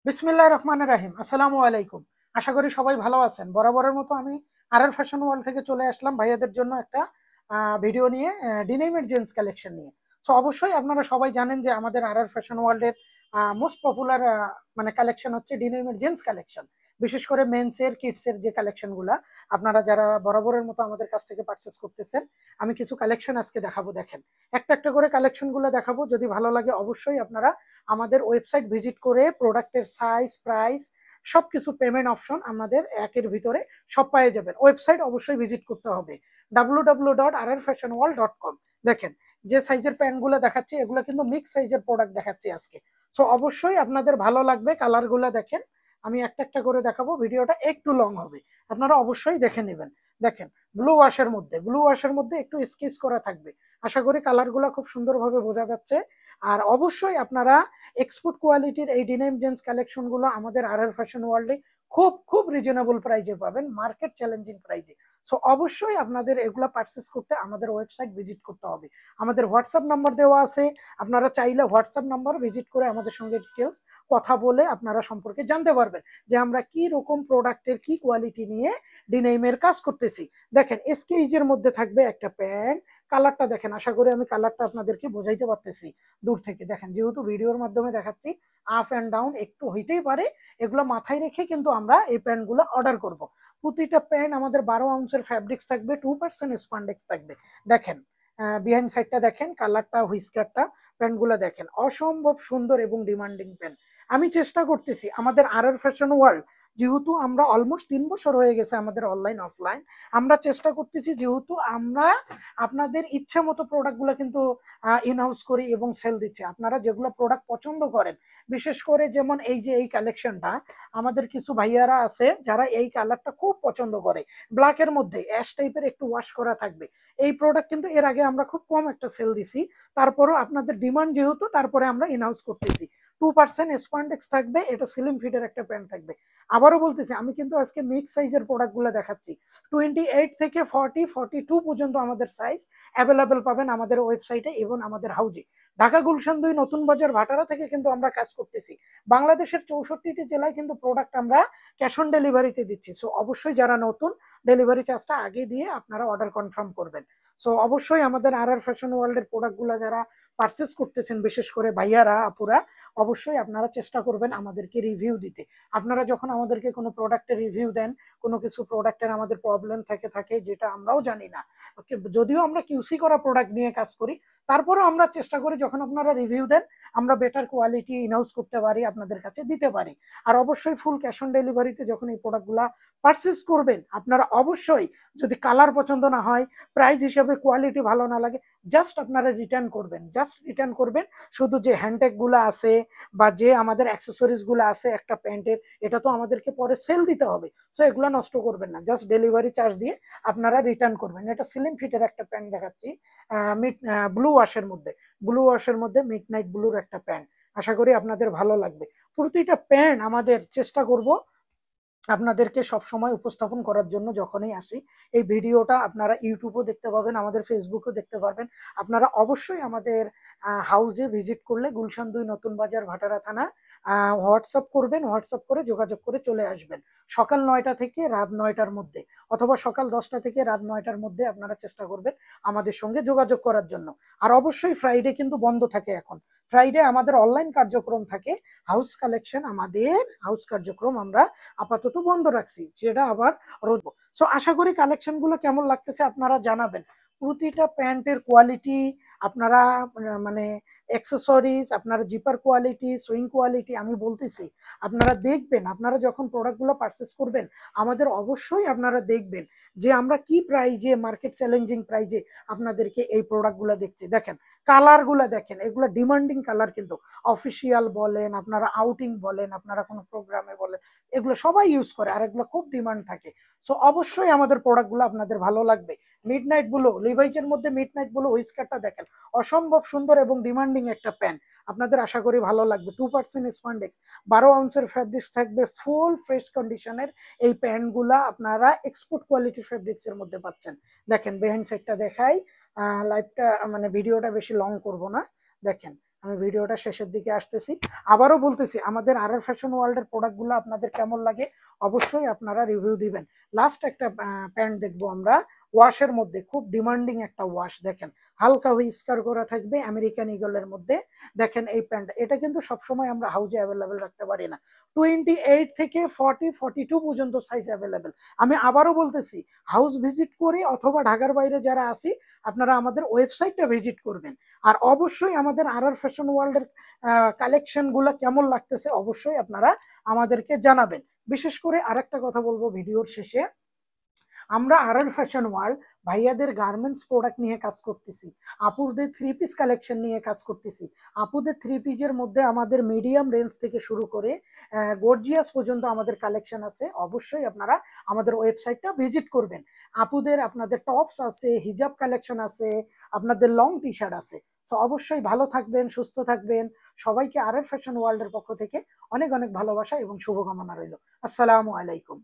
বিসমিল্লাহির রহমানির রহিম। আসসালামু আলাইকুম। আশা করি সবাই ভালো আছেন। বরাবরের মতো আমি আরআর ফ্যাশন ওয়ার্ল্ড থেকে চলে আসলাম ভাইয়াদের জন্য একটা ভিডিও নিয়ে, ডিনিমের জেন্টস কালেকশন নিয়ে। সো অবশ্যই আপনারা সবাই জানেন যে আমাদের আরআর ফ্যাশন ওয়ার্ল্ডের মোস্ট পপুলার মানে কালেকশন হচ্ছে ডিনিমের জেন্টস কালেকশন। বিশেষ করে মেন্সের কিডসের যে কালেকশনগুলা আপনারা যারা বরাবরের মতো আমাদের কাছ থেকে পারচেস করতেছেন, আমি কিছু কালেকশন আজকে দেখাবো। দেখেন, একটা একটা করে কালেকশনগুলো দেখাবো। যদি ভালো লাগে অবশ্যই আপনারা আমাদের ওয়েবসাইট ভিজিট করে প্রোডাক্টের সাইজ, প্রাইস, সবকিছু পেমেন্ট অপশন আমাদের একের ভিতরে সব পেয়ে যাবেন। ওয়েবসাইট অবশ্যই ভিজিট করতে হবে www.rrfashionworld.com। দেখেন, যে সাইজের প্যান্টগুলো দেখাচ্ছি এগুলো কিন্তু মিক্স সাইজের প্রোডাক্ট দেখাচ্ছি আজকে। সো অবশ্যই আপনাদের ভালো লাগবে। কালারগুলো দেখেন, আমি একটা একটা করে দেখাবো। ভিডিওটা একটু লং হবে, আপনারা অবশ্যই দেখে নেবেন। দেখেন, ব্লু ওয়াশের মধ্যে একটু স্কেচ করা থাকবে। আশা করি কালারগুলো খুব সুন্দরভাবে বোঝা যাচ্ছে। আর অবশ্যই আপনারা এক্সপোর্ট কোয়ালিটির এই ডিনাইম জেন্স কালেকশনগুলো আমাদের আরআর ফ্যাশন ওয়ার্ল্ডে খুব খুব রিজনেবল প্রাইজে পাবেন, মার্কেট চ্যালেঞ্জিং প্রাইজে। সো অবশ্যই আপনাদের এগুলো পারচেস করতে আমাদের ওয়েবসাইট ভিজিট করতে হবে। আমাদের হোয়াটসঅ্যাপ নাম্বার দেওয়া আছে, আপনারা চাইলে হোয়াটসঅ্যাপ নাম্বার ভিজিট করে আমাদের সঙ্গে ডিটেলস কথা বলে আপনারা সম্পর্কে জানতে পারবেন যে আমরা কি রকম প্রোডাক্টের কি কোয়ালিটি নিয়ে ডিনাইমের কাজ করতেছি। দেখেন, এসকেইজের মধ্যে থাকবে একটা প্যান্ট। কালারটা দেখেন, আশা করি আমি কালারটা আপনাদেরকে বোঝাইতে পারতেছি দূর থেকে। দেখেন, যেহেতু ভিডিওর মাধ্যমে দেখাচ্ছি, আপ অ্যান্ড ডাউন একটু হইতেই পারে, এগুলো মাথায় রেখে কিন্তু আমরা এই প্যান্টগুলো অর্ডার করব। প্রতিটা প্যান্ট আমাদের 12 আউন্সের ফ্যাব্রিক্স থাকবে, 2% স্পান্ডেক্স থাকবে। দেখেন, বিহাইন্ড সাইডটা দেখেন, কালারটা, হুইস্কারটা, প্যান্টগুলো দেখেন, অসম্ভব সুন্দর এবং ডিমান্ডিং প্যান্ট। আমি চেষ্টা করতেছি আমাদের আরআর ফ্যাশন ওয়ার্ল্ড, যেহেতু আমরা অলমোস্ট 3 বছর হয়ে গেছে আমাদের অনলাইন অফলাইন, আমরা চেষ্টা করতেছি যেহেতু আমরা আপনাদের ইচ্ছে মতো প্রোডাক্টগুলো কিন্তু ইন হাউস করি এবং সেল দিচ্ছি। আপনারা যেগুলো প্রোডাক্ট পছন্দ করেন, বিশেষ করে যেমন এই যে এই কালেকশনটা, আমাদের কিছু ভাইয়ারা আছে যারা এই কালারটা খুব পছন্দ করে, ব্ল্যাকের মধ্যে অ্যাশ টাইপের একটু ওয়াশ করা থাকবে। এই প্রোডাক্ট কিন্তু এর আগে আমরা খুব কম একটা সেল দিছি, তারপরও আপনাদের ডিমান্ড যেহেতু, তারপরে আমরা ইন হাউস করতেছি। 2% স্পান্ডেক্স থাকবে, এটা স্লিম ফিটের একটা প্যান্ট থাকবে। আবারও বলতেছি, আমি কিন্তু আজকে মিক্স সাইজের প্রোডাক্টগুলো দেখাচ্ছি। 28 থেকে 42 পর্যন্ত আমাদের সাইজ অ্যাভেলেবেল পাবেন আমাদের ওয়েবসাইটে এবং আমাদের হাউজে। ঢাকা গুলশান 2 নতুন বাজার ভাটারা থেকে কিন্তু আমরা কাজ করতেছি। বাংলাদেশের 64টি জেলায় কিন্তু প্রোডাক্ট আমরা ক্যাশ অন ডেলিভারিতে দিচ্ছি। সো অবশ্যই যারা নতুন, ডেলিভারি চার্জটা আগে দিয়ে আপনারা অর্ডার কনফার্ম করবেন। সো অবশ্যই আমাদের আরআর ফ্যাশন ওয়ার্ল্ডের প্রোডাক্টগুলো যারা পারচেস করতেছেন, বিশেষ করে ভাইয়ারা, আপুরা, অবশ্যই আপনারা চেষ্টা করবেন আমাদেরকে রিভিউ দিতে। আপনারা যখন আমাদেরকে কোনো প্রোডাক্টের রিভিউ দেন, কোনো কিছু প্রোডাক্টের আমাদের প্রবলেম থাকে যেটা আমরাও জানি না, যদিও আমরা কিউসি করা প্রোডাক্ট নিয়ে কাজ করি, তারপরেও আমরা চেষ্টা করি যখন আপনারা রিভিউ দেন আমরা বেটার কোয়ালিটি ইনহাউস করতে পারি, আপনাদের কাছে দিতে পারি। আর অবশ্যই ফুল ক্যাশ অন ডেলিভারিতে যখন এই প্রোডাক্টগুলা পারচেস করবেন, আপনারা অবশ্যই, যদি কালার পছন্দ না হয়, প্রাইস হিসেবে কোয়ালিটি ভালো না লাগে, জাস্ট আপনারা রিটার্ন করবেন। শুধু যে হ্যান্ডটেকগুলো আছে বা যে আমাদের অ্যাক্সেসরিজগুলো আছে একটা প্যান্টের, এটা তো আমাদেরকে পরে সেল দিতে হবে। সো এগুলো নষ্ট করবেন না, জাস্ট ডেলিভারি চার্জ দিয়ে আপনারা রিটার্ন করবেন। এটা স্লিম ফিটের একটা প্যান্ট দেখাচ্ছি, মিড ব্লু ওয়াশের মধ্যে মিড নাইট ব্লুর একটা প্যান্ট। আশা করি আপনাদের ভালো লাগবে। প্রতিটা প্যান্ট আমাদের চেষ্টা করব আপনাদেরকে সব সময় উপস্থাপন করার জন্য। যখনই আসি, এই ভিডিওটা আপনারা ইউটিউবেও দেখতে পাবেন, আমাদের ফেসবুকেও দেখতে পারবেন। আপনারা অবশ্যই আমাদের হাউজে ভিজিট করলে, গুলশান 2 নতুন বাজার ভাটারা থানা, হোয়াটসঅ্যাপ করবেন, হোয়াটসঅ্যাপ করে যোগাযোগ করে চলে আসবেন সকাল 9টা থেকে রাত 9টার মধ্যে, অথবা সকাল 10টা থেকে রাত 9টার মধ্যে আপনারা চেষ্টা করবেন আমাদের সঙ্গে যোগাযোগ করার জন্য। আর অবশ্যই ফ্রাইডে কিন্তু বন্ধ থাকে এখন। ফ্রাইডে আমাদের অনলাইন কার্যক্রম থাকে, হাউস কালেকশন, আমাদের হাউস কার্যক্রম আমরা আপাতত বন্ধ রাখছি, সেটা আবার রোজ। সো আশা করি কালেকশন গুলো কেমন লাগতেছে আপনারা জানাবেন। প্রতিটা প্যান্টের কোয়ালিটি আপনারা, মানে অ্যাক্সেসরিজ, আপনারা জিপার কোয়ালিটি, সুইং কোয়ালিটি, আমি বলতেছি আপনারা দেখবেন। আপনারা যখন প্রোডাক্টগুলো পারচেস করবেন, আমাদের অবশ্যই আপনারা দেখবেন যে আমরা কি প্রাইজে, মার্কেট চ্যালেঞ্জিং প্রাইজে আপনাদেরকে এই প্রোডাক্টগুলো দিচ্ছি। দেখেন, কালারগুলো দেখেন, এগুলো ডিমান্ডিং কালার কিন্তু। অফিসিয়াল বলেন, আপনারা আউটিং বলেন, আপনারা কোনো প্রোগ্রামে বলেন, এগুলো সবাই ইউজ করে, আর এগুলো খুব ডিমান্ড থাকে। সো অবশ্যই আমাদের প্রোডাক্টগুলো আপনাদের ভালো লাগবে। মিডনাইট ব্লু, লিভাইজের মধ্যে মিডনাইট ব্লু হুইস্কারটা দেখেন, অসম্ভব সুন্দর এবং ডিমান্ডিং একটা প্যান্ট। আপনাদের আশা করি ভালো লাগবে। 2% স্পান্ডেক্স, 12 আউন্সের ফ্যাব্রিক্স থাকবে, ফুল ফ্রেশ কন্ডিশনের এই প্যান্টগুলা আপনারা এক্সপোর্ট কোয়ালিটি ফ্যাব্রিক্সের মধ্যে পাচ্ছেন। দেখেন, বিহাইন্ড সাইডটা দেখাই, লাইভটা মানে ভিডিওটা বেশি লং করব না। দেখেন, আমি ভিডিওটা শেষের দিকে আসতেছি। আবারও বলতেছি, আমাদের আর আর ফ্যাশন ওয়ার্ল্ডের প্রোডাক্টগুলো আপনাদের কেমন লাগে অবশ্যই আপনারা রিভিউ দিবেন। লাস্ট একটা প্যান্ট দেখবো আমরা, ওয়াশের মধ্যে খুব ডিমান্ডিং একটা ওয়াশ। দেখেন হালকা হুইস্কার করা থাকবে আমেরিকান ইগলের মধ্যে। দেখেন এই প্যান্ট, এটা কিন্তু সবসময় আমরা হাউজে অ্যাভেলেবেল রাখতে পারি না। 28 থেকে 42 পর্যন্ত সাইজ অ্যাভেলেবেল। আমি আবারও বলতেছি, হাউস ভিজিট করে অথবা ঢাকার বাইরে যারা আসি আপনারা আমাদের ওয়েবসাইটটা ভিজিট করবেন। আর অবশ্যই আমাদের আর আর ফ্যাশন ওয়ার্ল্ডের কালেকশনগুলো কেমন লাগতেছে অবশ্যই আপনারা আমাদেরকে জানাবেন। বিশেষ করে আরেকটা কথা বলবো ভিডিওর শেষে, আমরা আর আর ফ্যাশন ওয়ার্ল্ড ভাইয়াদের গার্মেন্টস প্রোডাক্ট নিয়ে কাজ করতেছি, আপুদের থ্রি পিস কালেকশন নিয়ে কাজ করতেছি। আপুদের থ্রি পিসের মধ্যে আমাদের মিডিয়াম রেঞ্জ থেকে শুরু করে গর্জিয়াস পর্যন্ত আমাদের কালেকশন আছে। অবশ্যই আপনারা আমাদের ওয়েবসাইটটা ভিজিট করবেন। আপুদের আপনাদের টপস আছে, হিজাব কালেকশন আছে, আপনাদের লং টি শার্ট আছে। তো অবশ্যই ভালো থাকবেন, সুস্থ থাকবেন। সবাইকে আর আর ফ্যাশন ওয়ার্ল্ডের পক্ষ থেকে অনেক অনেক ভালোবাসা এবং শুভকামনা রইল। আসসালামু আলাইকুম।